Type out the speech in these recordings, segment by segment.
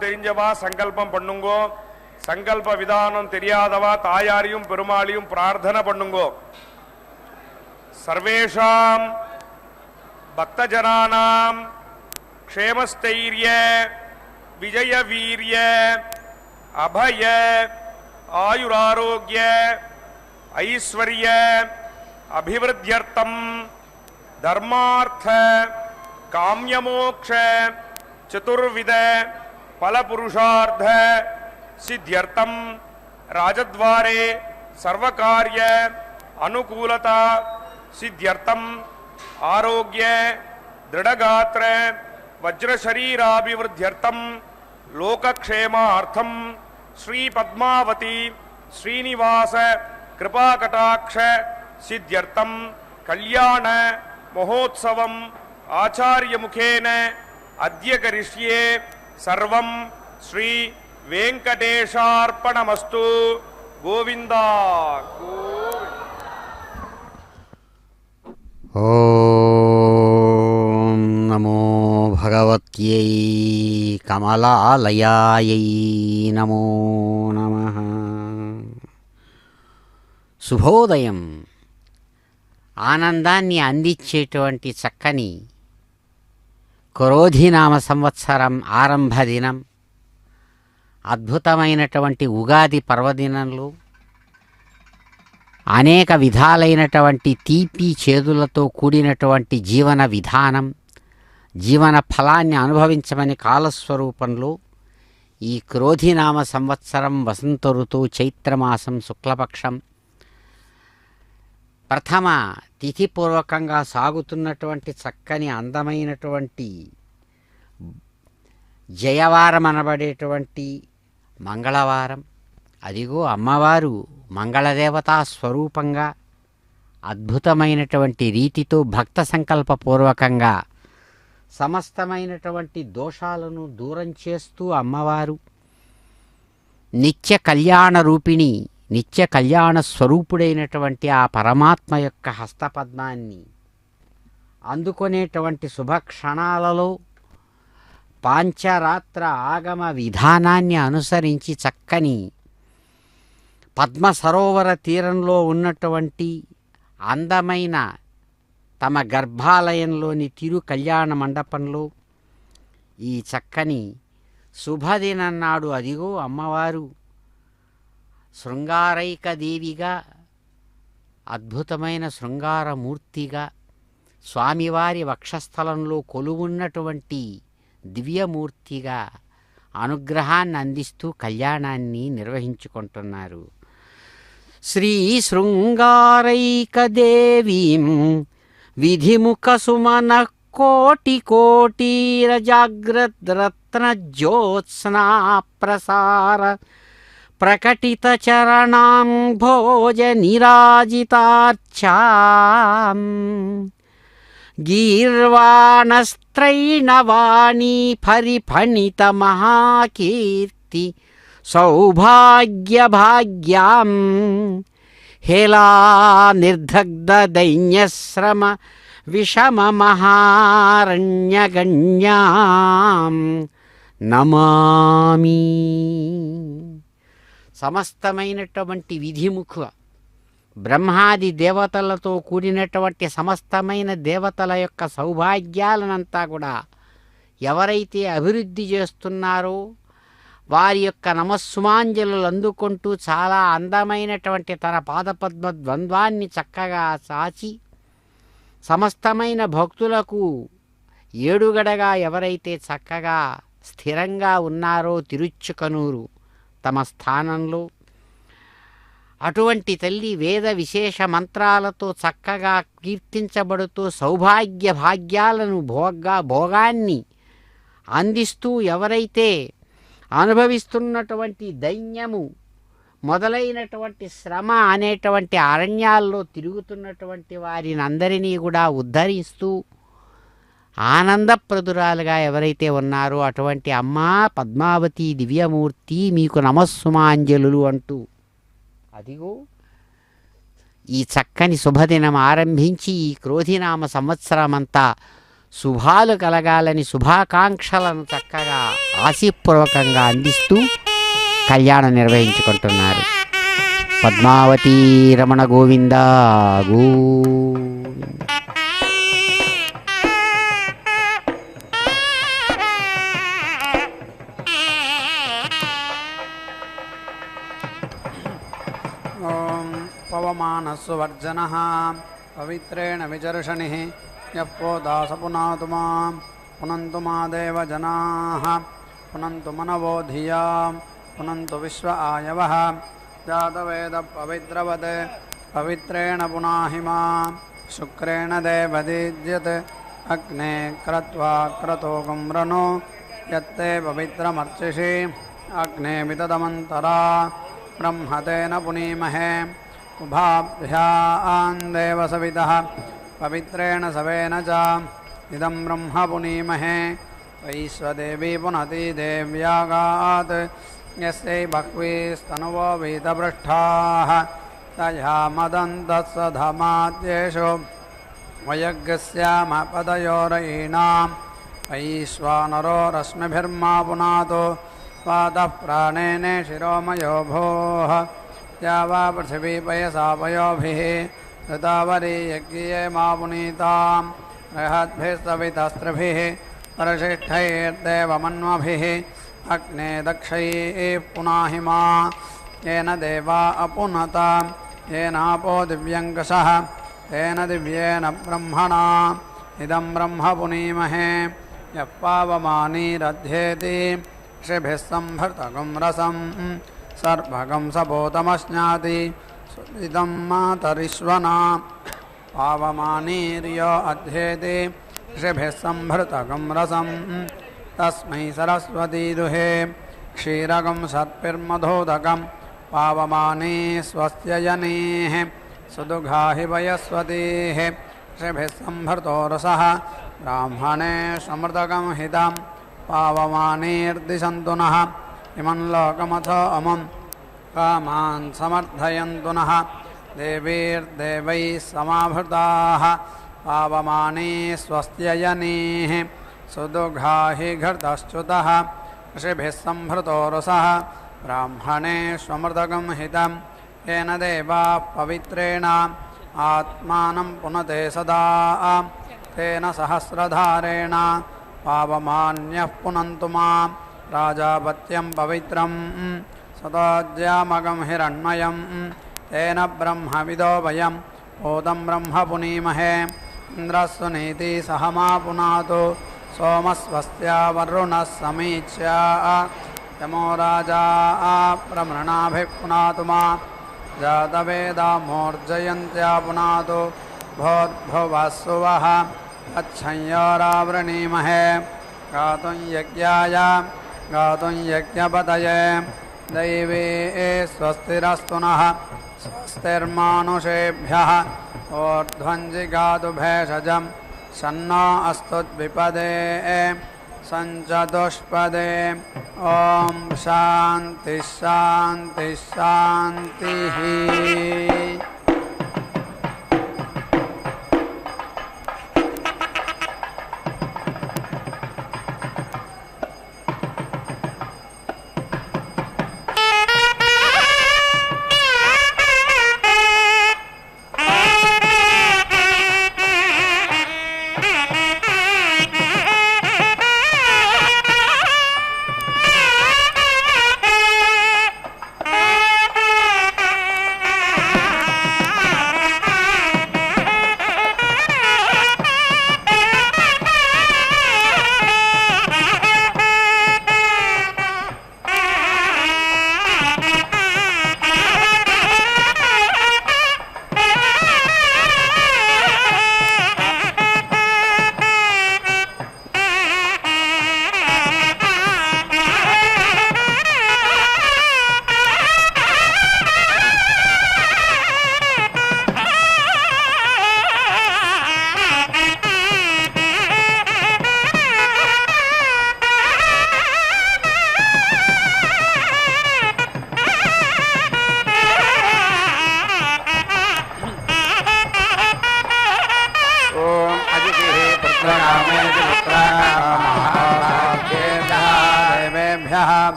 தெரிஞ்சவா சங்கல்பம் பண்ணுங்கோ. சங்கல்ப விதானம் தெரியாதவா தாயாரையும் பெருமாளையும் பிரார்த்தனை பண்ணுங்கோ. சர்வேஷாம் பக்தஜனானாம் க்ஷேமஸ்தைர்ய விஜய வீரிய அபய ஆயுராரோக்கிய ஐஸ்வர்ய அபிவிருத்தியர்த்தம் தர்மார்த்த காம்யமோக்ஷ சதுர்வித பலபுருஷார்த்த சித்தியர்த்தம் ராஜத்வாரே சர்வகார்ய அனுகூலதா சித்தியர்த்தம் ஆரோக்கிய திருடகாத்திர வஜ்ரசரீராபிவృద్ధ్యర్థం లోకక్షేమార్థం శ్రీ పద్మావతి శ్రీనివాస కృపాకటాక్ష సిద్ధ్యర్థం కళ్యాణ మహోత్సవం ఆచార్యముఖేన అద్య కరిష్యే సర్వం శ్రీ వెంకటేశార్పణమస్తు. గోవిందా ఓం నమో భగవత్యై కమలాలయాయై నమో నమః. శుభోదయం. ఆనందాన్ని అందించేటువంటి చక్కని క్రోధినామ సంవత్సరం ఆరంభ దినం, అద్భుతమైనటువంటి ఉగాది పర్వదినంలో అనేక విధాలైనటువంటి తీపి చేదులతో కూడినటువంటి జీవన విధానం, జీవన ఫలాన్ని అనుభవించమని కాలస్వరూపంలో ఈ క్రోధినామ సంవత్సరం వసంత ఋతువు చైత్రమాసం శుక్లపక్షం ప్రథమ తిథిపూర్వకంగా సాగుతున్నటువంటి చక్కని అందమైనటువంటి జయవారం అనబడేటువంటి మంగళవారం. అదిగో అమ్మవారు మంగళదేవతా స్వరూపంగా అద్భుతమైనటువంటి రీతితో భక్త సంకల్పపూర్వకంగా సమస్తమైనటువంటి దోషాలను దూరం చేస్తూ అమ్మవారు నిత్య కళ్యాణ రూపిణి, నిత్య కళ్యాణ స్వరూపుడైనటువంటి ఆ పరమాత్మ యొక్క హస్తపద్మాన్ని అందుకునేటువంటి శుభక్షణాలలో పాంచరాత్ర ఆగమ విధానాన్ని అనుసరించి చక్కని పద్మ సరోవర తీరంలో ఉన్నటువంటి అందమైన తమ గర్భాలయంలోని తిరు కళ్యాణ మండపంలో ఈ చక్కని శుభదినం నాడు అదిగో అమ్మవారు శృంగారైక దేవిగా, అద్భుతమైన శృంగారమూర్తిగా స్వామివారి వక్షస్థలంలో కొలువున్నటువంటి దివ్యమూర్తిగా అనుగ్రహాన్ని అందిస్తూ కళ్యాణాన్ని నిర్వహించుకుంటున్నారు. శ్రీ శృంగారైకదేవీం విధిముఖ సుమన కోటి కోటీరజాగ్రద్రత్న జ్యోత్స్నా ప్రసార ప్రకటిత చరణాం భోజ నిరాజితార్చాం గీర్వాణస్త్రైణవాణీ పరిఫణిత మహాకీర్తి సౌభాగ్యభాగ్యాం హేలా నిర్దగ్ధ దైన్యశ్రమ విషమ మహారణ్యగణ్యాం నమామి. సమస్తమైనటువంటి విధిముఖ బ్రహ్మాది దేవతలతో కూడినటువంటి సమస్తమైన దేవతల యొక్క సౌభాగ్యాలనంతా కూడా ఎవరైతే అభివృద్ధి చేస్తున్నారో వారి యొక్క నమస్సుమాంజలు అందుకుంటూ చాలా అందమైనటువంటి తన పాదపద్మ ద్వంద్వాన్ని చక్కగా చాచి సమస్తమైన భక్తులకు ఏడుగడగా ఎవరైతే చక్కగా స్థిరంగా ఉన్నారో తిరుచుకనూరు తమ స్థానంలో, అటువంటి తల్లి వేద విశేష మంత్రాలతో చక్కగా కీర్తించబడుతూ సౌభాగ్య భాగ్యాలను భోగాన్ని అందిస్తూ ఎవరైతే అనుభవిస్తున్నటువంటి దైన్యము మొదలైనటువంటి శ్రమ అనేటువంటి అరణ్యాల్లో తిరుగుతున్నటువంటి వారిని అందరినీ కూడా ఉద్ధరిస్తూ ఆనందప్రదురాలుగా ఎవరైతే ఉన్నారో అటువంటి అమ్మా పద్మావతి దివ్యమూర్తి మీకు నమస్సుమాంజలు అంటూ అదిగో ఈ చక్కని శుభదినం ఆరంభించి ఈ క్రోధినామ సంవత్సరమంతా శుభాలు కలగాలని శుభాకాంక్షలను చక్కగా ఆశీపూర్వకంగా అందిస్తూ కళ్యాణం నిర్వహించుకుంటున్నారు. పద్మావతి రమణ గోవింద గోవింద. ఓం పవమానస్సువర్జనః పవిత్రేణ విచర్షణిః యః పోదాస పునాతు మాం పునంతు మా దేవజనాః పునంతు మనవో ధియా పునంతు విశ్వ ఆయవః జాతవేద పవిత్రవత్ పవిత్రేణ పునాహి మాం శుక్రేణ దేవదీజ్యత్ అగ్నే క్రత్వా క్రతోగం రణో యత్తే పవిత్రమర్చిషి అగ్నే విదదమంతరా బ్రహ్మతేన పునీమహే ఉభాభ్యాం దేవ సవితః పవిత్రేణ సవేన చ ఇదం బ్రహ్మ పునీమహే వైశ్వదేవీ పునతి దేవ్యాగాత్ యస్యై బహ్వీస్తనువో వీతపృష్ఠాః తయా మదంతస్సధమాద్యేషు వయగ్గస్యామ పదయోరయీణాం వైశ్వానరో రశ్మిభిర్మా పునాతు వాతః ప్రాణేనే శిరోమయో భోః या वा पृथिवी पयसा पयोभिः ऋतावरी यज्ञे मा पुनीतां बृहद्भिः सवितस्त्रिभिः परशिष्ठैर्देवमन्वभिः अग्ने दक्षैः पुनाहि मा येन देवा अपुनता येनापो दिव्यङ्कषः तेन दिव्येन ब्रह्मणा इदं ब्रह्म पुनीमहे यः पावमानीरध्येति ऋषिभिः संभृतगं रसम् सर्वगं सपोतमश्नाति इदं मातरिश्वना पावमानीर्य अध्येति ऋषिभिः संभृतगं रसं तस्मै सरस्वती दुहे क्षीरगं सर्पिर्मधोदकं पावमानी स्वस्त्ययनेः सुदुघाहि वयस्वतीः ऋषिभिः संभृतो रसः ब्राह्मणे समृतकं हितं पावमानीर्दिशन्तु नः इमं लोकमथो अमं कामान् समर्थयन्तु नः देवीर्देवैः समाभृताः पावमानी स्वस्त्ययनीः सुदुघाहि घृतश्च्युतः ऋषिभिः संभृतो रसः ब्राह्मणे स्वमृतकं हितं येन देवाः पवित्रेण आत्मानं पुनते सदा तेन सहस्रधारेण पावमान्यः पुनन्तु मां राजापत्यं पवित्रं सदाज्यामगं हिरण्मयं तेन ब्रह्मविदो वयं भूतं ब्रह्म पुनीमहे इन्द्रस्वनीति सह मा पुनातु सोमस्वस्त्या वरुणः समीच्या यमो राजा प्रमृणाभिः पुनातु मा जातवेदा मोर्जयन्त्या पुनातु भोर्भुवः सुवः अच्छंयोरावृणीमहे गातुं यज्ञाय गातुं यज्ञपतये दैवे स्वस्तिरस्तु नः स्वस्तिर्मानुषेभ्यः ऊर्ध्वञ्जिगातु भेषजं सन्नो अस्तुद्विपदे सञ्चतुष्पदे ॐ शान्तिः शान्तिः शान्तिः.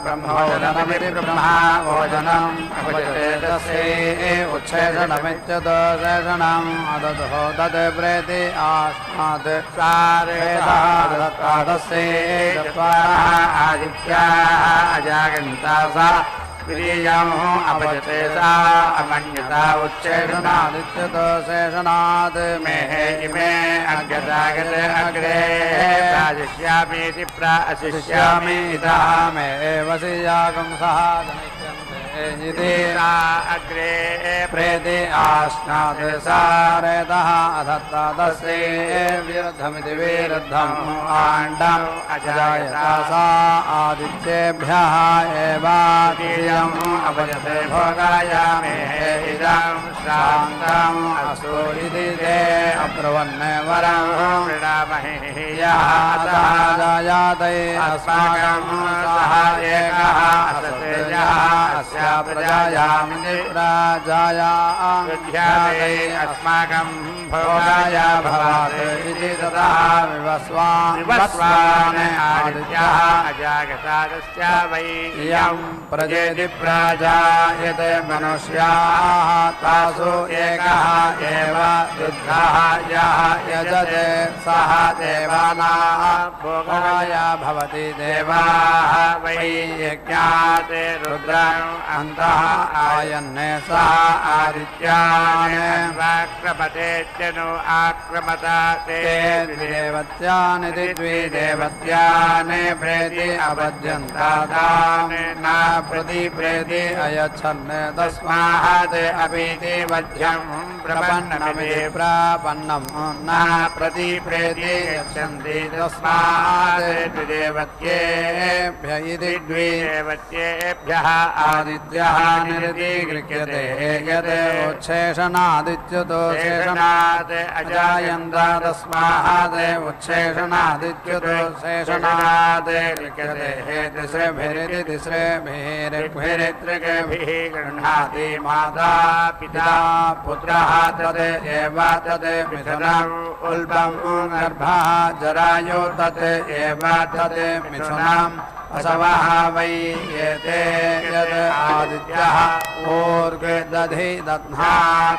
ब्रह्मोदनमिति ब्रह्मा भोजनम् अपचेतसे उच्छेषणमित्यदोषेषणम् अदधो तद् प्रेति आस्मात् सारेतस्य चत्वारः आदित्याः अजागन्ता सा प्रियम् अपचते सा अमन्यता उच्छेषणादित्यदोषेषणात् मेहे इमे अग्रजागते अग्रे प्राशिष्यामीति प्राशिष्यामि इतः मे वसि यागं सह इति अग्रे प्रेति आस्नात् सारेतः अधत्तादस्ये विरुद्धमिति विरुद्धम् आण्डम् अजायता सा आदित्येभ्यः एवादियम् अपजते भोगायामे इदं श्रान्तम् असो इति ते अब्रवन्ने वरं मृडामहे यः जायाते अस्माकं सह एकः असते यः अस्या प्रजायामिति प्राजायामृध्याते अस्माकं भोगाय भवात् इति ततः विवस्वान् आदित्यः अजागतादस्य वै इयं प्रजेति प्राजायते मनुष्याः तासु एकः एव वृद्धः यः यजते सः देवानां भोगाय भवति देवाः वै यज्ञाते रुद्रम् अन्तः आयन्ने सः आदित्यान् आक्रमतेत्यनु आक्रमता ते द्विदेवत्यानि द्विदेवत्यान् प्रेति अपद्यन्तान् न प्रति प्रेति अयच्छन् तस्मात् अपीति वध्यं प्रपन्नमिति प्रापन्नं न प्रति प्रेति यच्छन्ति तस्मात् द्विदेवत्येभ्य इति द्विदेवत्येभ्यः आदित्यः निरतिगृह्यते यत् उच्छेषणादित्युतोषेषणात् अजायन्त तस्मात् उच्छेषणादित्युतोषेषणात् गृह्यते तिस्रेभिरिति तिस्रेभिरित्रिभिः गृह्णाति माता पिता पुत्रः तद् एव तद् मिथुनम् उल्बम् गर्भः जरायु तद् एव तद् मिथुनम् असवः वै एते यद् आदित्यः ऊर्ध्वदधि दध्ना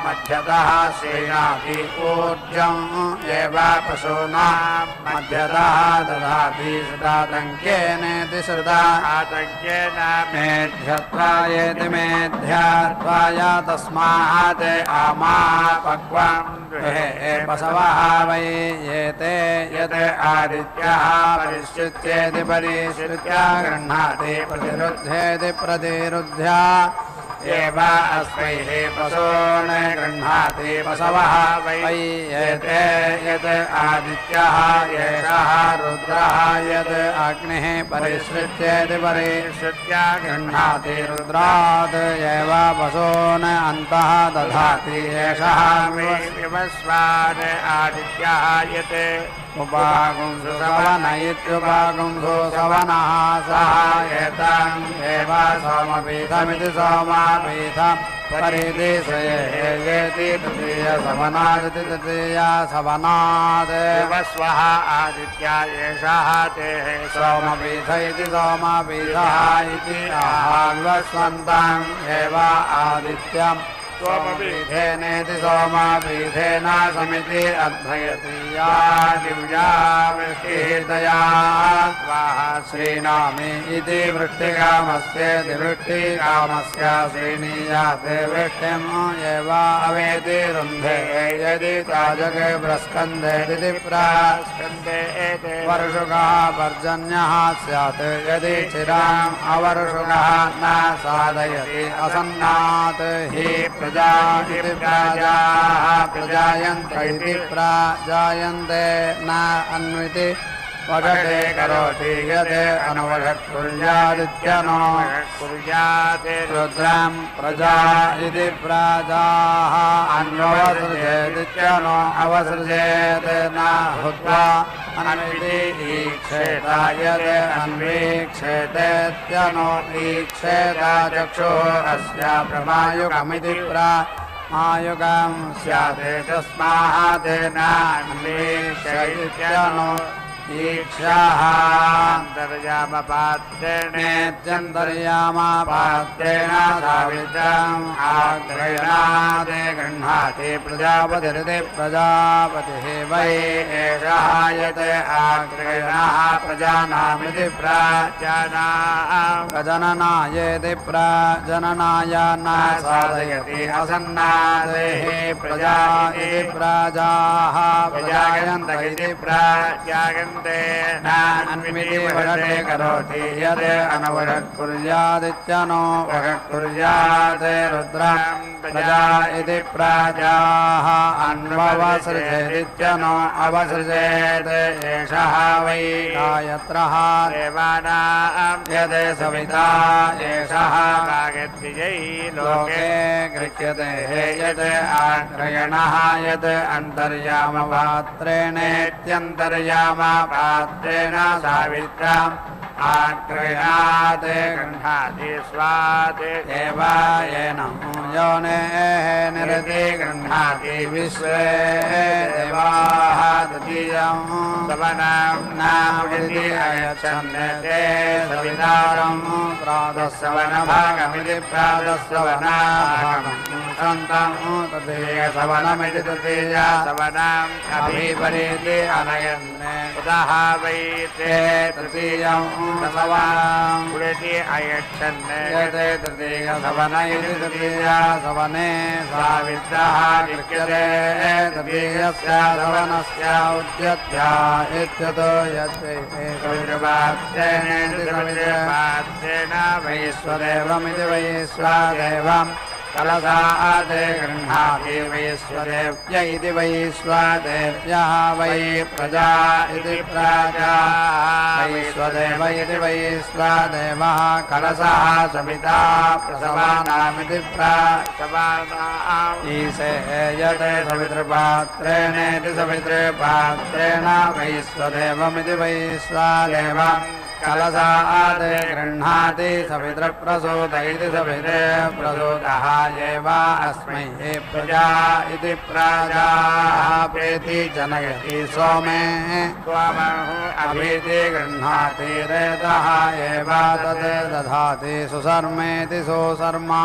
मध्यतः श्रीणाति ऊर्जम् एव पशूनां मध्यतः दधाति सदातङ्केन श्रुता आतङ्केन मेध्यत्वायेति मेध्यात्वाय तस्मात् आमा पक्वं गृहे पशवः वै एते यद् आदित्यः परिश्चित्येति परिश्रित्य गृह्णाति प्रतिरुध्येति प्रतिरुध्य एव अस्मैः पशून् गृह्णाति पशवः वै एते यद् आदित्यः एषः रुद्रः यद् अग्निः परिश्रित्येति परिश्रित्य गृह्णाति रुद्रात् एव पशून् अन्तः दधाति एषः विवस्वान् आदित्यः यत् उपागुंसु सवन इत्युपागुंसु सवनः सः एतम् एव सोमपीठमिति सोमापीठम् परिदिशयेति तृतीय सवनादिति तृतीय सवनात् विवस्वः आदित्य एषः ते सोमपीठ इति सोमपीठः इति विवस्वन्तम् एव आदित्यम् सोमपीठेनेति सोमपीठेन समिति अध्वयति या दिव्या वृष्टिर्दया स्वाहा श्रीणामि इति वृष्टिकामस्य वृष्टिकामस्य श्रीणीयाते वृष्टिम् एव अवेति रुन्धे यदि ताजके प्रस्कन्धेति प्रास्कन्धे वर्षुकः पर्जन्यः स्यात् यदि चिराम् अवर्षुकः न साधयति असन्नात् हि प्रजा इति प्रजाः प्रजायन्त इति प्राजायन्ते न अन्विति वषटे करोति यद् अनुवषत्कुर्यादित्यनो कुर्यात् रुद्रं प्रजा इति प्रजाः अन्वसृजेदित्यनो अवसृजेत् न हुत्वा अन्विति ईक्षेत यद् अन्वीक्षेतेत्यनो ईक्षेत चक्षुः अस्य प्रमायुगमिति प्रमायुगं स्यात् तस्मात् न अन्वीक्षेत्यनो ईक्षाः अन्तर्यामपात्रेण नेत्यन्तर्यामापात्रेण सावित्रम् आग्रयणादे गृह्णाति प्रजापतिरिति प्रजापतिः वै एषः यत् आग्रयणः प्रजानामिति प्रजननायेति प्रजननाय न साधयति असन्नादेः प्रजा इति प्रजाः प्रजायन्त इति प्रजायन्ते न अन्विति वषटे करोति यद् अनवषट् कुर्यादित्यनो वषट् कुर्यात् रुद्रम् प्रजा इति प्रजाः अन्ववसृजेदित्यनो अवसृजेत् एषः वै गायत्रः देवानां यद् सविता एषः गायत्र्यै लोके गृह्यते यद् आग्रयणः यद् अन्तर्यामपात्रेणेत्यन्तर्यामपात्रेण सावित्रम् आग्रयात् गृह्णाति स्वात् देवायेन योनेः निरति गृह्णाति विश्वे देवाः तृतीयम् सवनां नामिति अयच्छन्ते सवितारम् प्रातःसवनभागमिति प्रातःसवनाभागम् सन्तम् तृतीयसवनमिति तृतीया सवनाम् अभिपरीति अनयन्ने उदः वै ते तृतीयम् सवनम् पुरति अयच्छन् यते तृतीयसवन इति तृतीया सवने सावित्रः गृह्यते तृतीयस्य सवनस्य उद्यत्या इत्यतो यद्वैश्वदेवमिति पात्रेण वैश्वदेवमिति वैश्वदेवम् कलशात् गृह्णाति वैश्वदेव्य इति वैश्वदेव्यः वै प्रजा इति प्रजा वैश्वदेव इति वैश्वदेवः कलशः सविता प्रसवानामिति प्रसवानाम् ईशे यते सवितृपात्रेणेति सवितृपात्रेण वैश्वदेवमिति वैश्वदेवम् कलशात् गृह्णाति सवितृप्रसूत इति सवितृप्रसूतः एव अस्मै प्रजा इति प्रजाः प्रीति जनयति सोमे अभीति गृह्णाति रेतः एव तत् दधाति सुशर्मेति सुशर्मा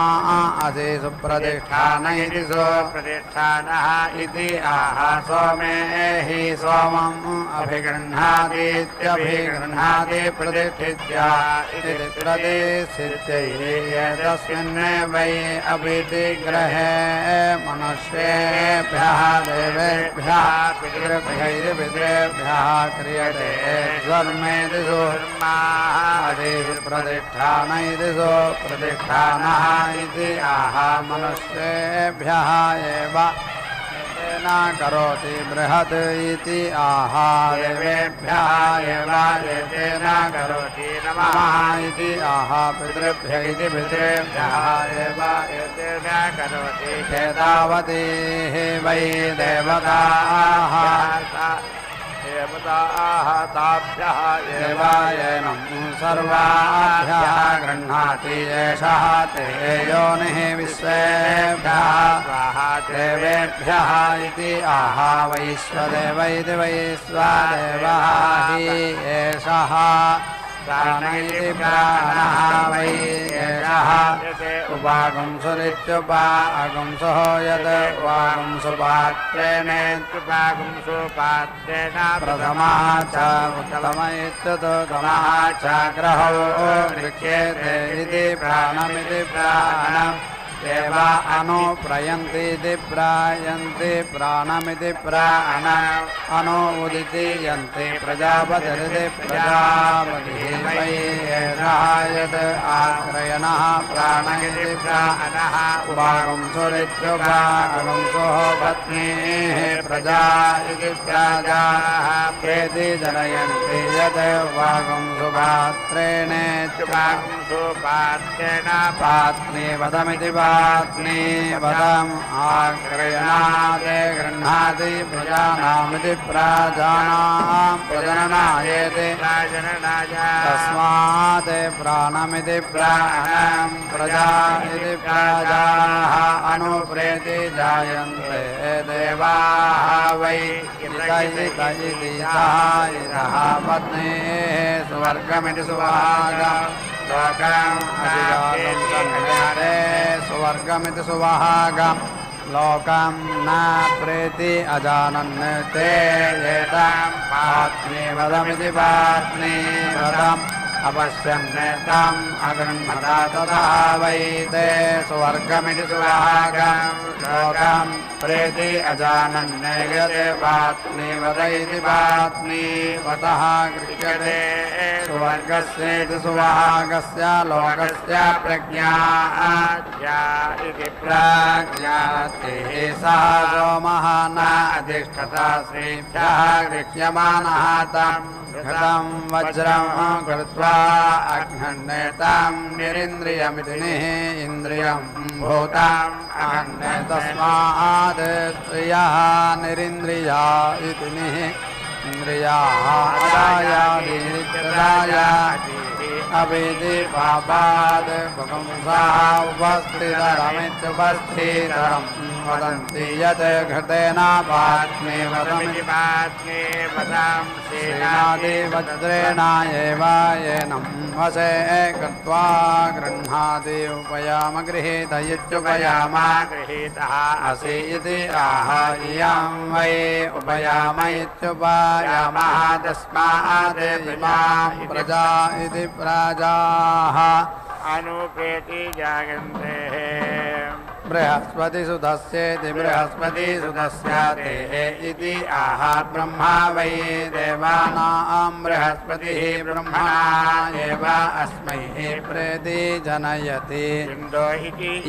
असि सुप्रतिष्ठान इति सुप्रतिष्ठानः इति आह सोमे हि सोमम् अभिगृह्णातीत्यभिगृह्णाति प्रतिष्ठित्या इति प्रतिष्ठित्यै यदस्मिन् वै अभिधिग्रहे मनुष्येभ्यः देवेभ्यः पितृभ्यः क्रियते स्वर्मेति सुर्माः अधिप्रतिष्ठान इति सुप्रतिष्ठानः इति आह मनुष्येभ्यः एव न करोति बृहत् इति आह देवेभ्यः एव एतेन करोति नमः इति आह पितृभ्य इति पितृभ्यः एव एतेन करोति एतावती वै देवताः देवताः ताभ्यः देवायनं सर्वाभ्यः गृह्णाति एषः ते योनिः विश्वेभ्यः देवेभ्यः इति आह वैश्वदेव इति वैश्वदेवः हि एषः प्राण इति प्राणः वै एषः उपागुंसुरित्युपागुंसुः यत् उपागुंसुपात्रेण पात्रेण प्रथमः च उत्तम इत्युत्तमः च ग्रहो गृह्यते इति प्राणमिति प्राणम् देव अनुप्रयन्ति इति प्रायन्ति प्राणमिति प्राण अनु उदिति यन्ति प्रजापतिरिति प्रजापतिः वै एषः यत् आग्रयणः प्राण इति प्राणः उपागुंसुरित्युपागुंसुः पत्नीः प्रजा इति प्रजाः प्रेति जनयन्ति यत् उपागुंसुपात्रेणेत्युपागुंसुः सुपात्रेण पात्नी वदमिति पात्नी वदम् आग्रयणादे गृह्णाति प्रजानामिति प्राजानां प्रजननायेति तस्मात् प्राणमिति प्राणं प्रजा इति प्रजाः अनुप्रेति जायन्ते देवाः वै इतः पत्नीः सुवर्गमिति सुभागम् लोकम् अधिजाते सुवर्गमिति सुभागम् लोकं न प्रेति अजानन् ते एतां पात्नी वदमिति पात्नी वदम् अपश्यन्नेताम् अगृह्णता तथा वै ते सुवर्गमिति सुभागम् लोकं प्रेति अजानन् यते पात्नी वद इति पात्नी वतः गृह्यते सुवर्गस्येति सुभागस्य लोकस्य प्रज्ञा इति प्राज्ञातिः सा सोमः न अधिष्ठता श्रीभ्यः गृह्यमानः तम् घृतं वज्रं कृत्वा अघ्नन्नेतां निरिन्द्रियमिति इन्द्रियं भूताम् अहन्ने तस्मात् स्त्रियः निरिन्द्रिया इति इन्द्रियाः अभिधि पापाद् पुंसाः उपस्थितरमित्युपस्थितरम् वदन्ति यत् घृतेन पात्नी वदमिति पात्नी वदां सेनादिवज्रेण एव येनं वशे कृत्वा गृह्णाति उपयाम गृहीत इत्युपयाम गृहीतः असि इति आह इयं वै उपयाम इत्युपयामः तस्मात् इमां प्रजा इति प्रजाः अनुपेति जायन्ते बृहस्पतिसुतस्येति बृहस्पतिसुतस्य ते इति आह ब्रह्मा वै देवानां बृहस्पतिः ब्रह्मणा एव अस्मै प्रेति जनयति इन्दो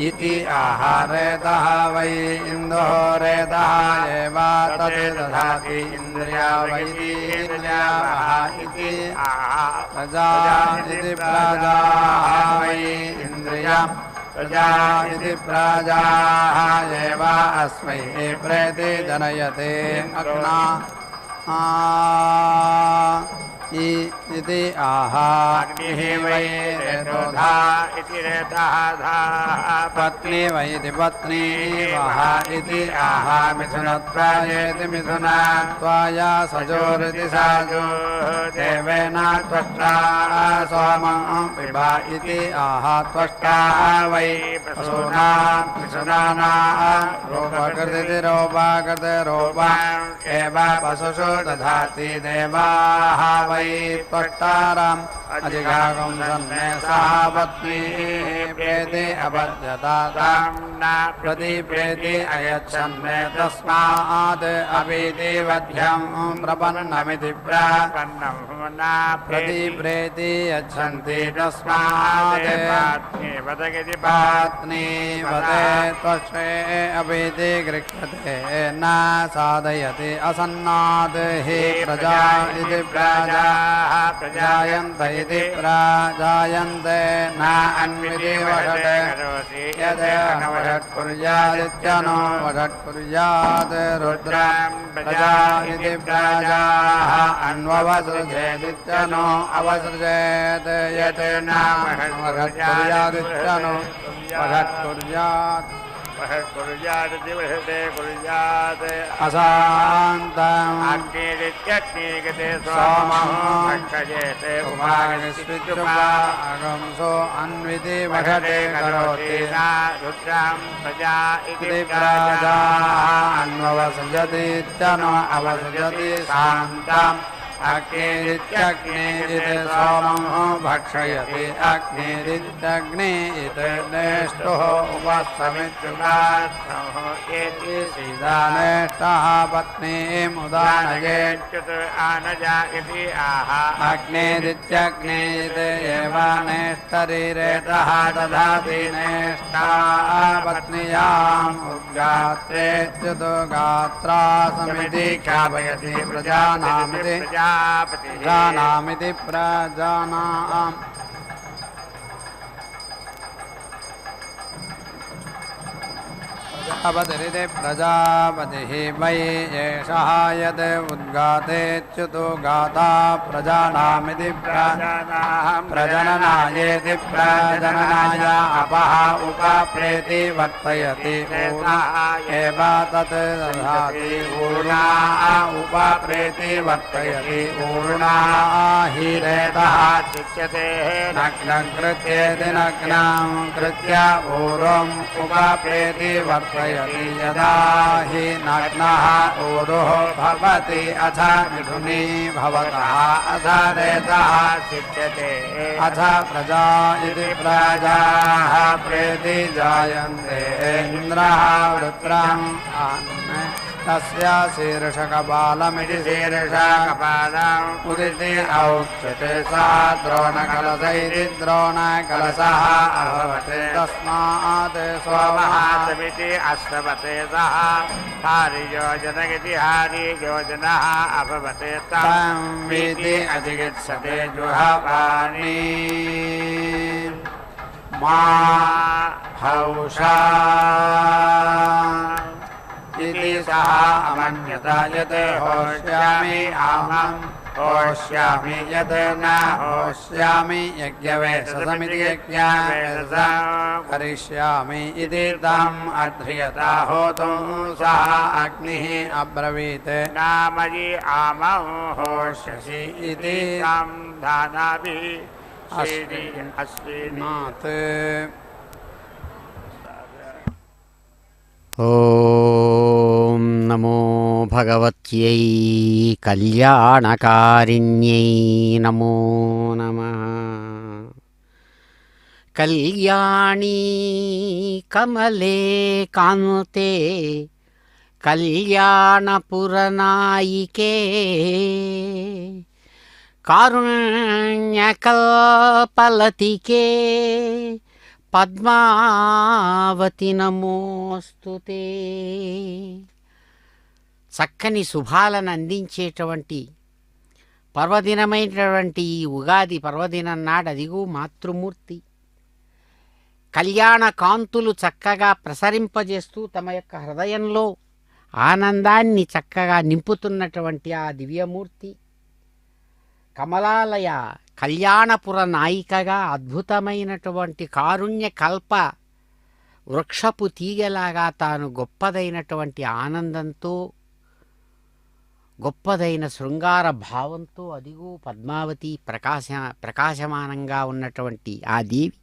इति आह रेतः वै इन्दो रेतः एव तत् दधाति इन्द्रिया वै इन्द्रियाः इति प्रजा इति प्रजाः वै इन्द्रियम् प्रजा इति प्रजाः एव अस्मै प्रेति जनयते अग्ना इति आह अग्निः वै रेतोधा इति रेतः धाः पत्नी वै इति पत्नी वः इति आह मिथुनत्वायेति मिथुनत्वाय सजोरिति साजो देवेन त्वष्टा सोमं पिबा इति आह त्वष्टा वै पशूनां मिथुनानां रूपकृतिति रूपाकृते रूपम् एव पशुषु दधाति देवाः वै त्वष्टारम् अधिगागं सन्ने सह पत्नी प्रेति अपद्यताम् न प्रति प्रेति अयच्छन्ने तस्मात् अभिदेवध्यं प्रपन्नमिति पन्नं न प्रति प्रेति यच्छन्ति तस्मात् पात्नी वदगिति पात्नी वदे त्वष्टे अभिधि गृह्यते न साधयति असन्नात् हि प्रजा इति प्रजाः प्रजायन्त इति प्रजायन्ते न अन्विति वषटे यदेवषट् कुर्यादित्यनो वषट् कुर्यात् रुद्रं प्रजा इति प्रजाः अन्ववसृजेदित्यनो अवसृजेत् यत् न वषट् कुर्यादित्यनो वषट् कुर्यात् कुर्यादिति वषटे कुर्यात् अशान्तम् अग्निरित्यग्निगते सोमं भक्षयेते उपागंसो अन्विति वषटे करोति रुद्रां प्रजा इति इति प्रजा अन्ववसृजतीत्यनो अवसृजति शान्तम् अग्निरित्यग्नि इति सोमं भक्षयति अग्निरित्यग्नि इति नेष्टुः उपस्थमित्युपास्थेति सीदानेष्टः पत्नीमुदानयेत् आनजा इति आह अग्निरित्यग्नि इति एव नेष्टरीरेतः दधाति नेष्टा पत्न्याम् उद्गात्रेत्युतो गात्रा समिति ख्यापयति प्रजानामिति प्रजानामिति प्रजानाम् अपतिरिति प्रजापतिः वै एषः यद् उद्गातेच्युतो गाता प्रजानामिति प्रजननायेति प्रजननाय अपः उपप्रेति वर्तयति एव तत् दधाति ऊर्णा उपप्रेति वर्तयति ऊर्णा हि रेतः चिच्यते नग्नं कृत्येति नग्नं कृत्य ऊरुम् उपप्रेति वर्तयति यदा हि नग्नः ऊरुः भवति अथ मिथुनी भवतः अथ रेतः चिच्यते अथ प्रजा इति प्रजाः प्रेति जायन्ते इन्द्रः वृत्रम् तस्य शीर्षकपालमिति शीर्षकपालम् उदिति औच्यते सः द्रोणकलश इति द्रोणकलशः अभवत् तस्मात् स्वमहात्मिति अश्रवते सः हारियोजन इति हारियोजनः अभवते तं वीति अचिकित्सते जुहवाणी मा हौषा इति सः अमन्यत यत् होष्यामि अहम् होष्यामि यत् न होष्यामि यज्ञवेषसमिति यज्ञवेषसं करिष्यामि इति तम् अध्रियता होतुं सः अग्निः अब्रवीत् नामयि आमं होष्यसि इति तं दानाभिः अस्ति नात् ॐ नमो भगवत्यै कल्याणकारिण्यै नमो नमः। कल्याणी कमले कान्ते कल्याणपुरनायिके कारुण्यकल्पलतिके పద్మావతి నమోస్తుతే. చక్కని శుభాలను అందించేటువంటి పర్వదినమైనటువంటి ఈ ఉగాది పర్వదినం నాడు అదిగో మాతృమూర్తి కళ్యాణ కాంతులు చక్కగా ప్రసరింపజేస్తూ తమ యొక్క హృదయంలో ఆనందాన్ని చక్కగా నింపుతున్నటువంటి ఆ దివ్యమూర్తి కమలాలయ కళ్యాణపుర నాయికగా అద్భుతమైనటువంటి కారుణ్య కల్ప వృక్షపు తీగలాగా తాను గొప్పదైనటువంటి ఆనందంతో గొప్పదైన శృంగార భావంతో అదిగో పద్మావతి ప్రకాశమానంగా ఉన్నటువంటి ఆ దేవి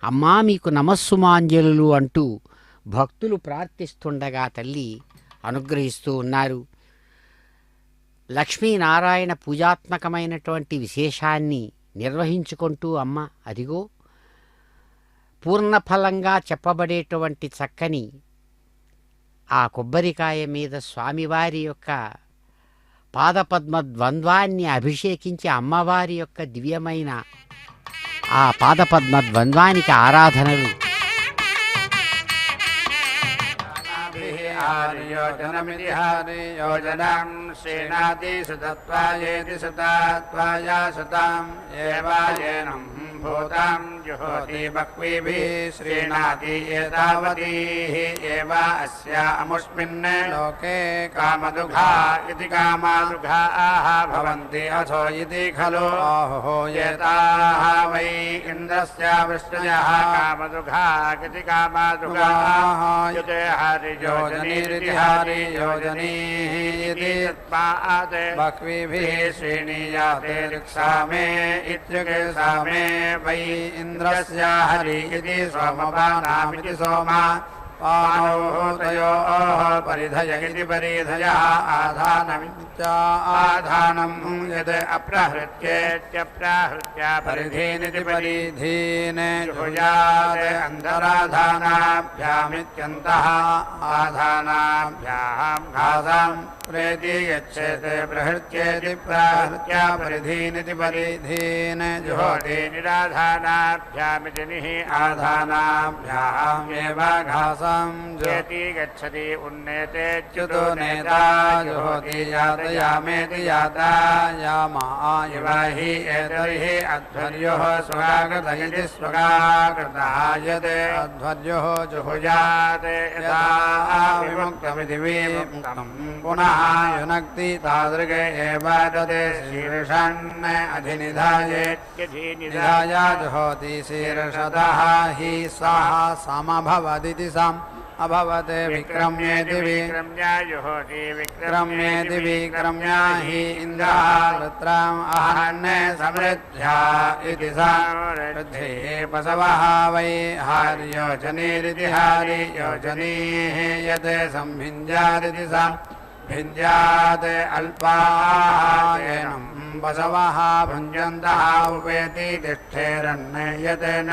అమ్మా మీకు నమస్సుమాంజలు అంటూ భక్తులు ప్రార్థిస్తుండగా తల్లి అనుగ్రహిస్తూ ఉన్నారు. లక్ష్మీనారాయణ పూజాత్మకమైనటువంటి విశేషాన్ని నిర్వహించుకుంటూ అమ్మ అదిగో పూర్ణఫలంగా చెప్పబడేటువంటి చక్కని ఆ కొబ్బరికాయ మీద స్వామివారి యొక్క పాదపద్మ ద్వంద్వాన్ని అభిషేకించి అమ్మవారి యొక్క దివ్యమైన ఆ పాదపద్మ ద్వంద్వానికి ఆరాధనలు हरियोजनमिति हरियोजनं श्रीणाति सुतत्वायेति सुतत्वाय सुतम् एवायेनं भूतं जुहोति बह्वीभिः श्रीणाति एतावतीः एव अस्य अमुष्मिन् लोके कामदुघा इति कामादुघाः भवन्ति अथो इति खलु ओहो एताः वै इन्द्रस्य वृष्टयः कामदुघा इति कामादुघाः युते हरियोजनीरिति हरियोजनीः इति तस्मात् बह्वीभिः श्रीणीयाते ऋक्सामे इत्युक्ते सामे वै इन्द्रस्य हरि इति सोमपानामिति सोमा पानौ तयोः परिधय इति परिधयः आधानमित्य आधानं यद् अप्रहृत्येत्यप्रहृत्य परिधीनिति परिधीन् जुहुयात् अन्तराधानाभ्यामित्यन्तः आधानाभ्यां घासां प्रेति यच्छेत् प्रहृत्येति प्रहृत्य परिधीनिति परिधीन् जुहोति निराधानाभ्यामिति निः आधानाभ्यामेव घासा तं जेति गच्छति उन्नेते च्युतो नेता जुहोति यातयामेति यातायामा युवाहि एतर्हि अध्वर्योः स्वगाकृत इति स्वगाकृतः यत् अध्वर्योः जुहुयात् यदा विमुक्तमिति विमुक्तं पुनः युनक्ति तादृग एव तद् शीर्षन् अधिनिधायेत् निधाय जुहोति शीर्षतः हि सः समभवदिति सम् अभवत् विक्रम्येति जुहोति विक्रम्येति विक्रम्य हि इन्द्रः वृत्रम् अहन् समृद्ध्या इति समृद्धे पशवः वै हार्योजनीरिति हार्योजनीः यत् संभिञ्जादिति संभिञ्जात् अल्पायनं पशवः भुञ्जन्तः उपेति तिष्ठेरन् यत् न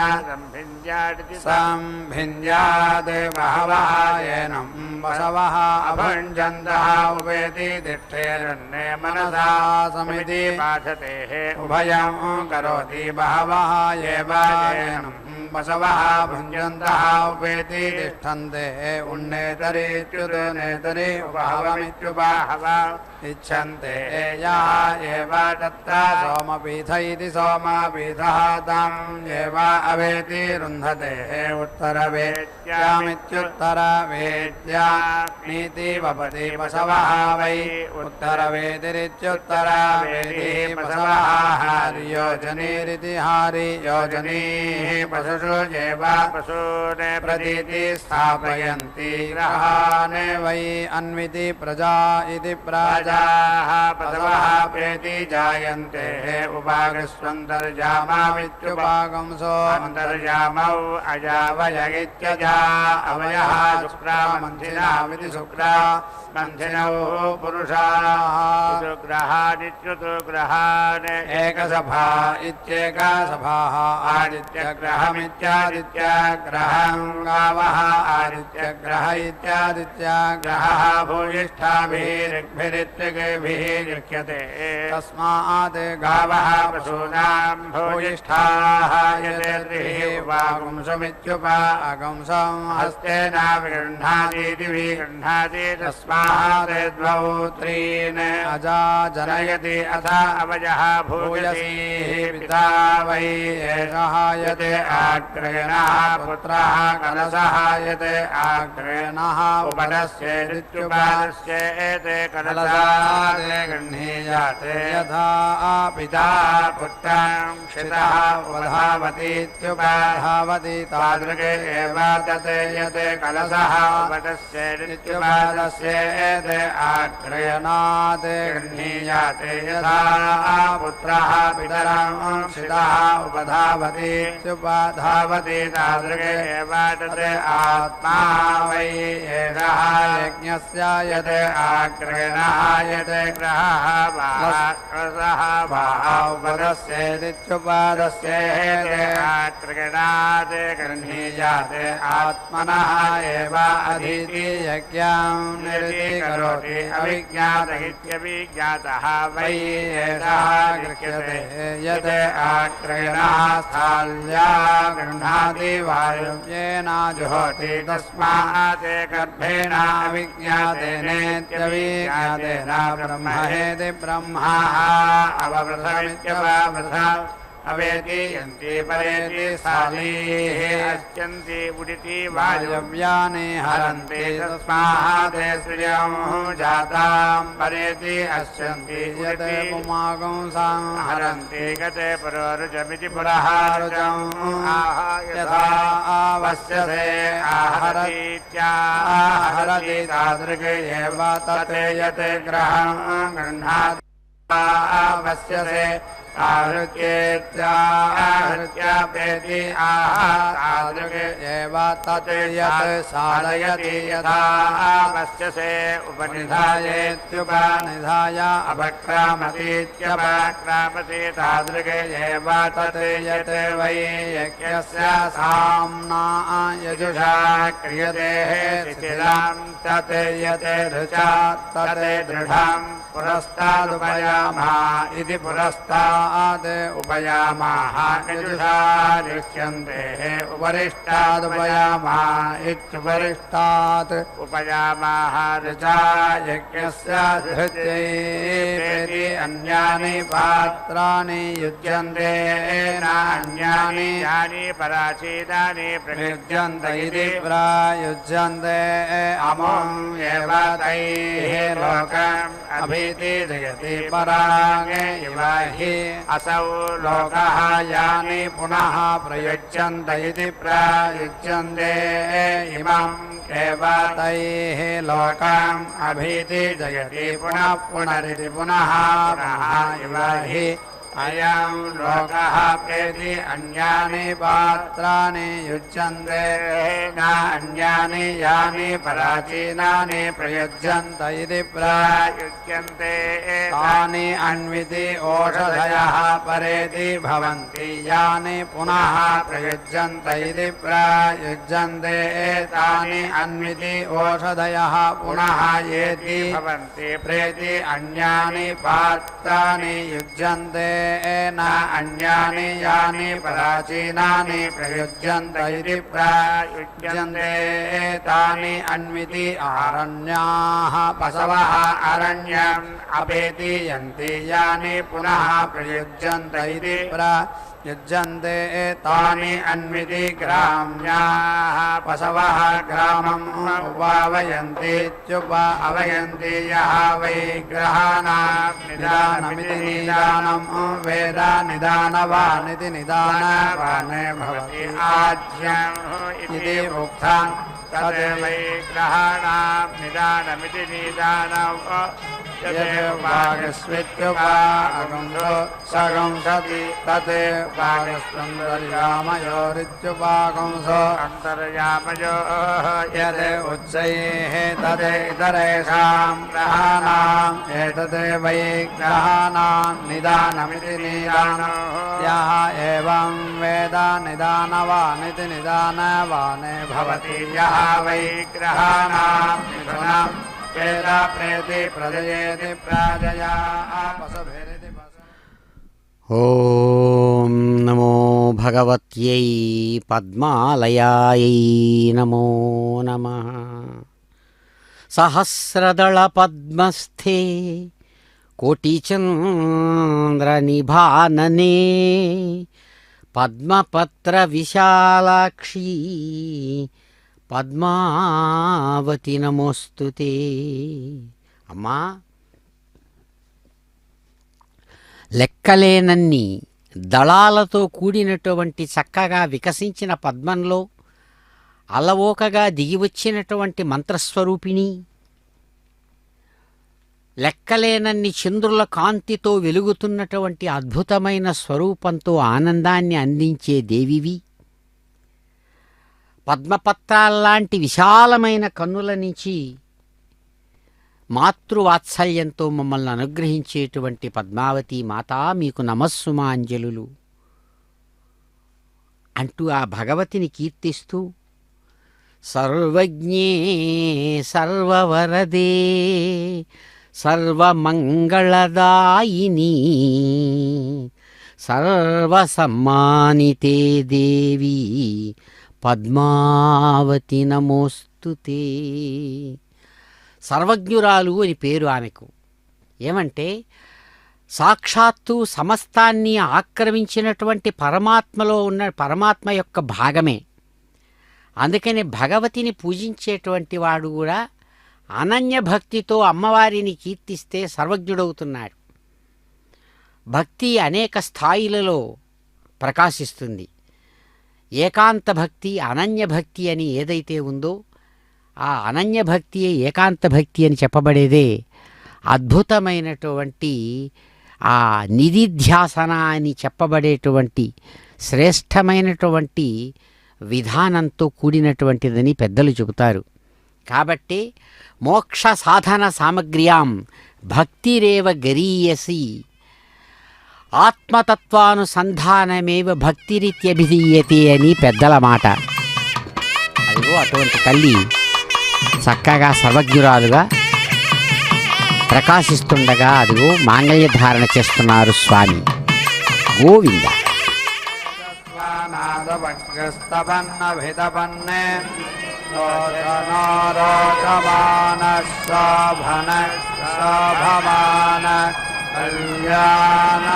संभिञ्जात् बहवः येनं पशवः अभुञ्जन्तः उपेति तिष्ठेरन् मनसा समिति बाधते उभयं करोति बहवः एव येनं पशवः भुञ्जन्तः उपेति तिष्ठन्ते उन्नेतरेत्युत नेतरे बहवमित्युपाहव इच्छन्ते या एव तत्र सोमपीठ इति सोमपीठः तम् एव अवेति रुन्धते उत्तरवेद्यामित्युत्तरवेद्या नीति भवति पशवः वै उत्तरवेदिरित्युत्तरवेदिः पशवः हार्योजनीरिति हार्योजनीः पशुषु एव पशून् प्रतीति स्थापयन्ति ग्रहान् वै अन्विति प्रजा इति प्राजा पशवः प्रेति जायन्ते उपागस्वन्तर्जामामित्युपागंसो अन्तर्जामौ अजावयगित्यजा अवयः शुक्रामन्थिनामिति शुक्रा मन्थिनौ पुरुषाः शुक्रहादित्युतुग्रहान् एकसभा इत्येकसभाः आदित्यग्रहमित्यादित्यग्रहं गावः आदित्यग्रह इत्यादित्यग्रहः भूयिष्ठाभिः ऋग्भिरित्यगभिः गृह्यते तस्मात् गावः पशूनां भूयिष्ठाः यदेभिः वागुंसमित्युपागुंसं हस्तेन विगृह्णातीति विगृह्णाति तस्मात् द्वौ त्रीन् अजा जनयति अथ अवयः भूयसीः पिता वै एषः यत् आग्रयणः पुत्रः कलशः यत् आग्रयणः उपदस्येत्युपदस्य एते कलशात् गृह्णीयाते यथा पिता पुत्रं क्षितः उपधावतीत्युपधावति तादृगे एव तत् यत् कलशः उपदस्येत्युपदस्य एते आग्रयणात् गृह्णीयाते यथा पुत्रः पितरं क्षितः उपधावतीत्युपधावति तादृगे एव तत् आत्मा वै एषः यज्ञस्य यत् आग्रयणः यत् ग्रहः उपदस्येत्युपदस्येत् आग्रयणात् गृह्णीयाते आत्मनः एव अधीति यज्ञं निर्धिकरोति अविज्ञात इत्यविज्ञातः वै एषः गृह्यते यत् आग्रयणः स्थाल्या गृह्णाति वायुव्येन जुहोति तस्मात् गर्भेण अविज्ञातेनेत्यविज्ञातेन ब्रह्महेति ब्रह्मा अववृथमित्यववृथम् अवेति यन्ति परेति सालीः अस्यन्ति उदिति वायव्यानि हरन्ति तस्मात् श्रियं जातां परेति अस्यन्ति यत् पुमागुंसां हरन्ति गते पुरोरुजमिति पुरः रुजं यथा आवश्यसे आहरति तादृग एव तत् यत् ग्रहं गृह्णाति आवश्यसे आहृत्येत्याहृत्यापेति तादृग एव तत् यत् साधयति यथा आवश्यसे उपनिधायेत्युपनिधाय अपक्रामतीत्यपक्रामति तादृग एव तत् यत् वै यज्ञस्य साम्ना यजुषा क्रियते शिथिलां तत् यत् ऋचा तत् दृढं पुरस्तादुपयामः इति पुरस्तात् उपरिष्टात् उपयामाः यजुषा दृश्यन्ते उपरिष्टादुपयामः इत्युपरिष्टात् उपयामाः ऋचा यज्ञस्य धृत्यै अन्यानि पात्राणि युज्यन्ते नान्यानि यानि पराचीदानि प्रयुज्यन्त इति प्रयुज्यन्ते अमुम् एव तैः लोकम् अभीति जयति परागे इव हि असौ लोकः यानि पुनः प्रयुज्यन्त इति प्रयुज्यन्ते इमम् एव तैः लोकम् अभीति जयति पुनः पुनरिति पुनः इव हि अयं लोकः प्रेति अन्यानि पात्राणि युज्यन्ते नान्यानि यानि पराचीनानि प्रयुज्यन्त इति प्रयुज्यन्ते तानि अन्विति ओषधयः परेति भवन्ति यानि पुनः प्रयुज्यन्त इति प्रयुज्यन्ते तानि अन्विति ओषधयः पुनः येति भवन्ति प्रेति अन्यानि पात्राणि युज्यन्ते न अन्यानि यानि पराचीनानि प्रयुज्यन्त इति प्रयुज्यन्ते तानि अन्विति आरण्याः पशवः अरण्यम् अपेति यन्ति यानि पुनः प्रयुज्यन्त इति प्रयुज्यन्ते तानि अन्विति ग्राम्याः पशवः ग्रामम् उपावयन्तीत्युपावयन्ति यः वै ग्रहाणाम् निदानमिति निदानम् वेद निदानवानिति निदानवाने भवति आज्यम् इति उक्तम् तद् वै ग्रहाणाम् निदानमिति निदानम् यद्वागस्वित्युपागंसो सगंसति तत् वागस्वन्दर्यामयोरित्युपागंसो अन्तर्यामयो यद् उच्चैः तद् इतरेषां ग्रहाणाम् एतद् वै ग्रहाणां निदानमिति निदानं यः एवं वेद निदानवानिति निदानवाने भवति यः वै ग्रहाणां निधनं वेद प्रेति प्रजयेति प्राजया पशुभिरिति ఓం నమో భగవత్యై పద్మాలయాయై నమో నమః. సహస్రదళ పద్మస్థే కోటిచంద్రనిభాననే పద్మపత్ర విశాలాక్షి పద్మావతి నమోస్తుతే. అమ్మా, లెక్కలేనన్ని దళాలతో కూడినటువంటి చక్కగా వికసించిన పద్మంలో అలవోకగా దిగివచ్చినటువంటి మంత్రస్వరూపిణి, లెక్కలేనన్ని చంద్రుల కాంతితో వెలుగుతున్నటువంటి అద్భుతమైన స్వరూపంతో ఆనందాన్ని అందించే దేవివి, పద్మపత్రాల్లాంటి విశాలమైన కన్నుల నుంచి మాతృవాత్సల్యంతో మమ్మల్ని అనుగ్రహించేటువంటి పద్మావతి మాతా మీకు నమస్సుమాంజలులు అంటూ ఆ భగవతిని కీర్తిస్తూ సర్వజ్ఞే సర్వవరదే సర్వమంగళదాయిని సర్వసమ్మానితే దేవి పద్మావతి నమోస్తుతే. సర్వజ్ఞురాలు అని పేరు ఆమెకు. ఏమంటే సాక్షాత్తు సమస్తాన్ని ఆక్రమించినటువంటి పరమాత్మలో ఉన్న పరమాత్మ యొక్క భాగమే. అందుకని భగవతిని పూజించేటువంటి వాడు కూడా అనన్య భక్తితో అమ్మవారిని కీర్తిస్తే సర్వజ్ఞుడవుతున్నాడు. భక్తి అనేక స్థాయిలలో ప్రకాశిస్తుంది. ఏకాంత భక్తి, అనన్య భక్తి అని ఏదైతే ఉందో ఆ అనన్య భక్తియే ఏకాంత భక్తి అని చెప్పబడేదే అద్భుతమైనటువంటి ఆ నిధిధ్యాసన అని చెప్పబడేటువంటి శ్రేష్టమైనటువంటి విధానంతో కూడినటువంటిదని పెద్దలు చెబుతారు. కాబట్టి మోక్ష సాధన సామగ్ర్యాం భక్తిరేవ గరీయసి ఆత్మతత్వానుసంధానమేవ భక్తిరిత్యభిధీయతే అని పెద్దల మాట. అదిగో అటువంటి తల్లి చక్కగా సర్వజ్ఞురాలుగా ప్రకాశిస్తుండగా అదిగో మాంగళ్య ధారణ చేస్తున్నారు స్వామి. గోవింద. స్వానాదవగ్రస్తపన్నభితపన్నే రోచమాన శోభన శోభమాన కళ్యాణ.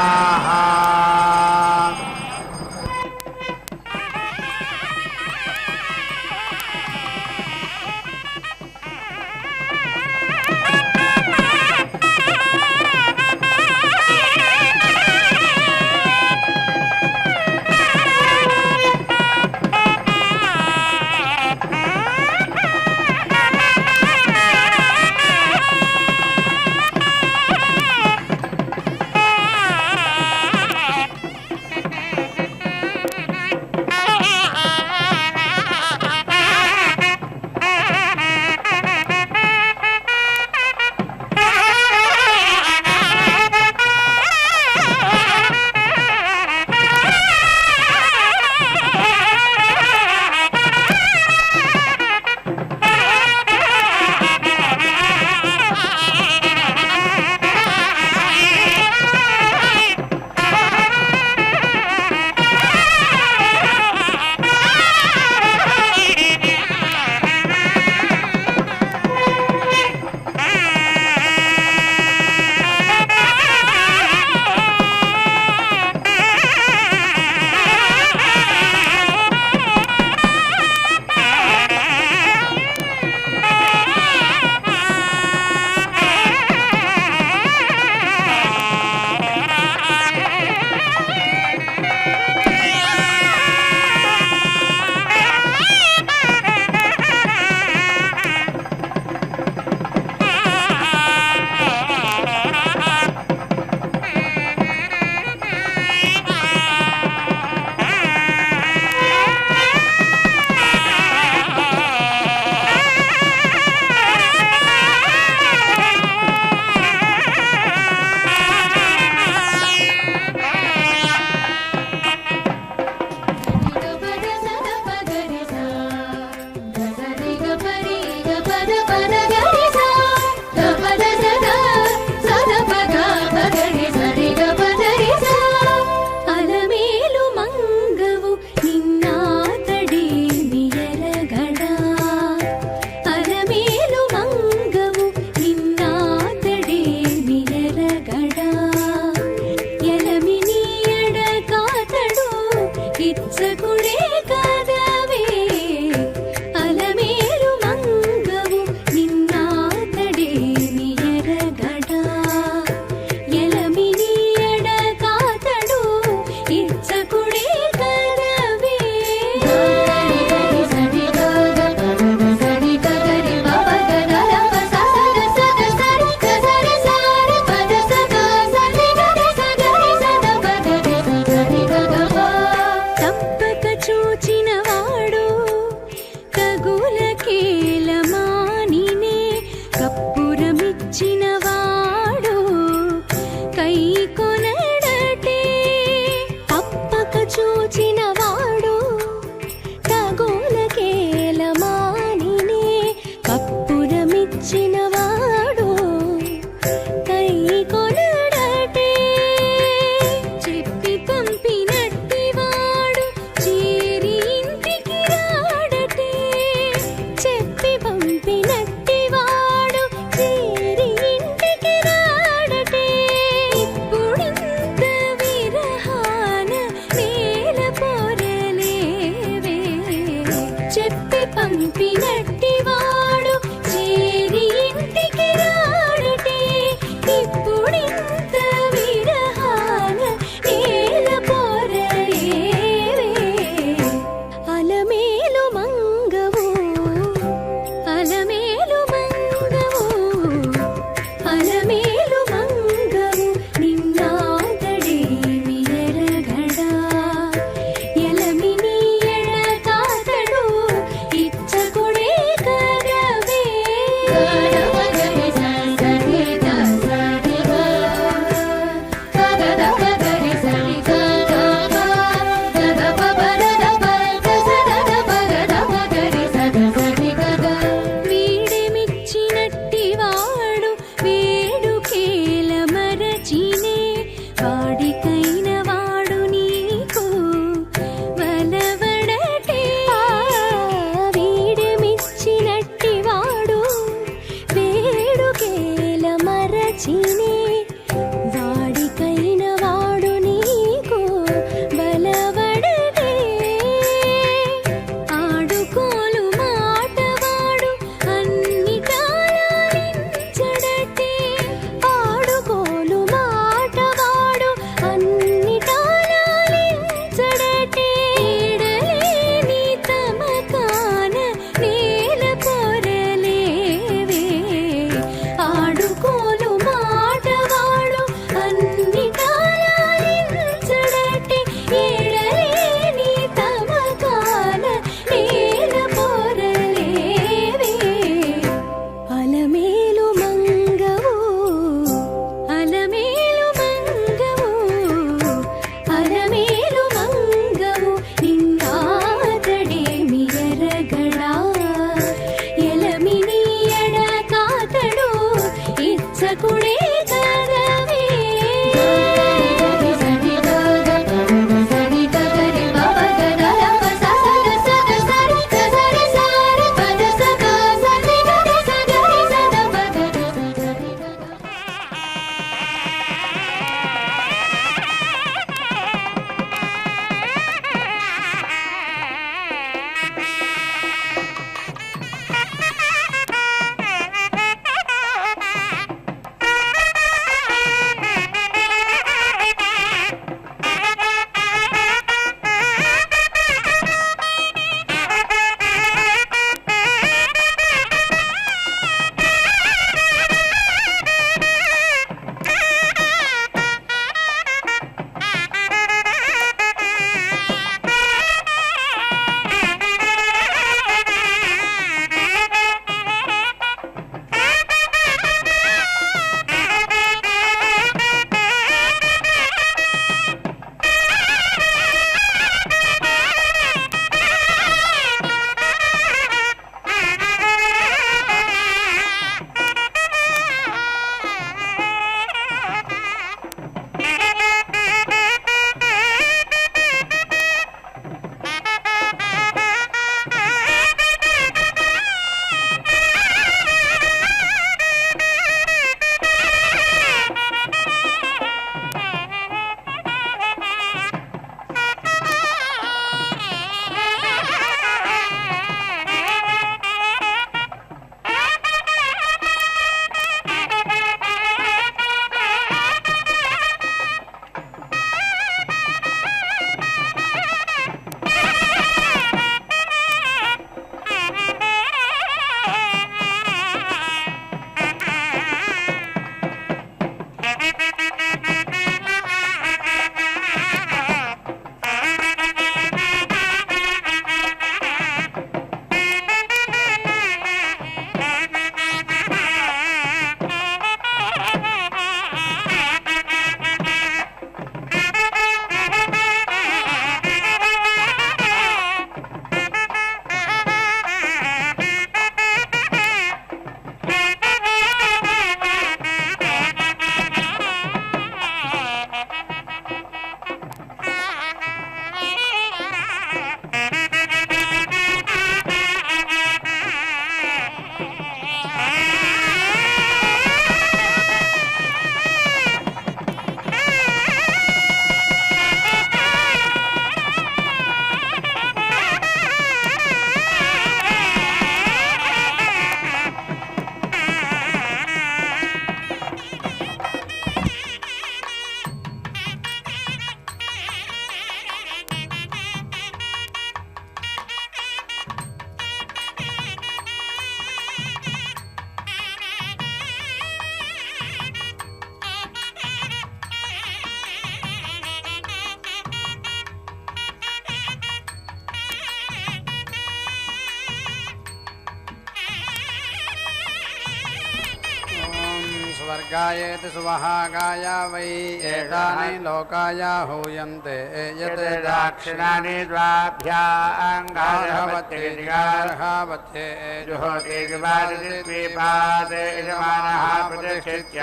स्वर्गायेति सुवहागाय वै एतानि लोकाय हूयन्ते यत् दाक्षिणानि द्वाभ्याङ्गार्हवत्ये जुहोति द्विपादे यजमानः प्रतिष्ठित्य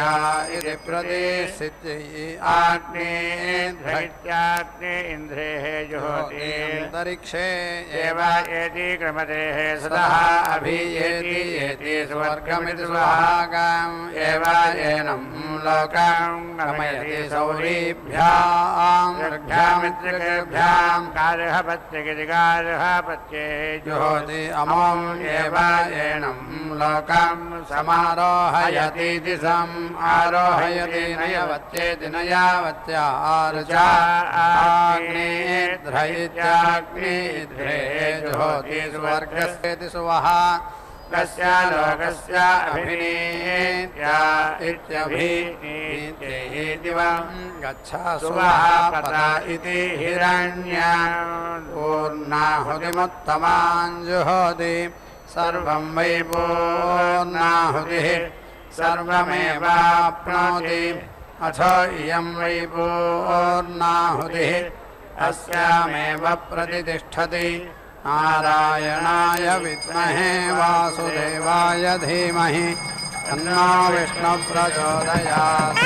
इति प्रतिष्ठित्यै आग्नेऽग्नि इन्द्रेः जुहोति अन्तरिक्षे एव एति क्रमदेः सदः अभियेति येति स्वर्गमिति सुवहागाम् एव येनं लोकं गमयति सौरीभ्यां गार्हपत्ये जुहोति अमों एव येनं लोकं समारोहयति दिशम् आरोहयति नयवत्येति नयावत्या आर्चा अग्निध्रैत्याग्निध्रे जुहोति स्वर्गस्येति सुवहा कस्य लोकस्य अभिनीत्या इत्यभिनीत्येति वं गच्छा सुवहापता इति हिरण्यं पूर्णाहुतिमुत्तमां जुहोति सर्वं वै पूर्णाहुतिः सर्वमेवाप्नोति अथ इयं वै पूर्णाहुतिः अस्यामेव प्रतिष्ठति नारायणाय विद्महे वासुदेवाय धीमहि तन्नो विष्णुः प्रचोदयात्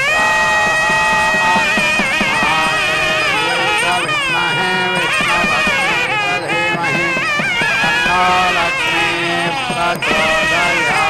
विद्महे विष्णुपत्नीच धीमहि तन्नो लक्ष्मीः प्रचोदयात्।